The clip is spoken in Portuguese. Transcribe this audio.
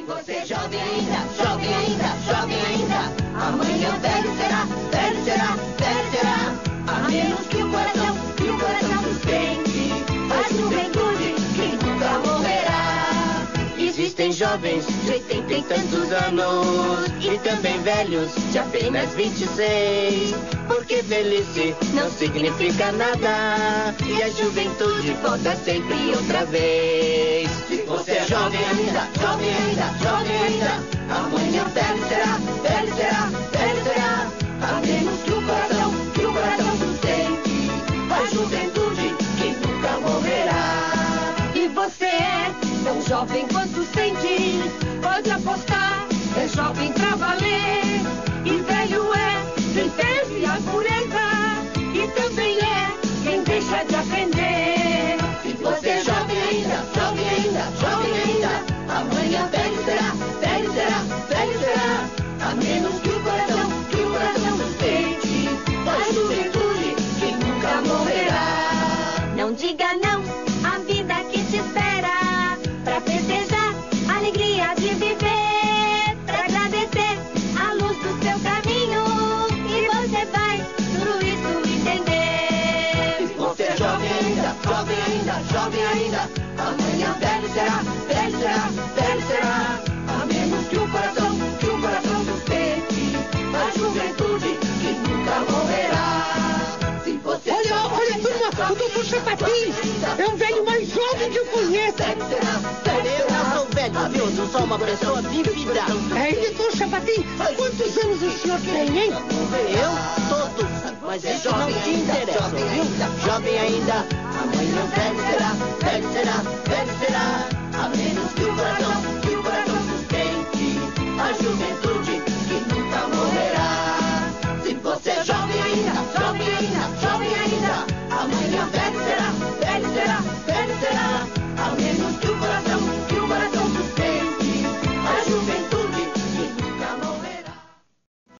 Você é jovem ainda, jovem ainda, jovem ainda. Amanhã velho será, velho será, velho será. A menos que o coração sustente a juventude que nunca morrerá. Existem jovens de 80 e tantos anos e também velhos de apenas 26. Porque velhice não significa nada e a juventude volta sempre outra vez. Se você é jovem ainda, jovem ainda, jovem ainda, amanhã velho será, velho será, velho será. A menos que o coração sustente a juventude que nunca morrerá. E você é tão jovem quanto sente, pode apostar, é jovem pra valer. E velho é quem teve a pureza e também é quem deixa de aprender. Se você é jovem ainda, jovem ainda, jovem ainda, amanhã velho será, velho será, velho será. A menos que o coração sustente a juventude que nunca morrerá. Não diga não à vida que te espera, pra festejar a alegria de viver, pra agradecer a luz do seu caminho, e você vai tudo isso entender. Se você é jovem ainda, jovem ainda, jovem ainda, amanhã velho será, velho será, velho será. A menos que o coração sustente a juventude que nunca morrerá. Se você Olha, turma, o Dr. Chapatin é o velho mais jovem que eu conheço. Eu não sou velho, viu? Eu sou uma pessoa vivida. Dr. Chapatin, quantos anos o senhor tem, hein? Eu? Todos. Mas isso não te interessa, viu? Jovem ainda. Amanhã velho será, velho será, velho será. A menos que o coração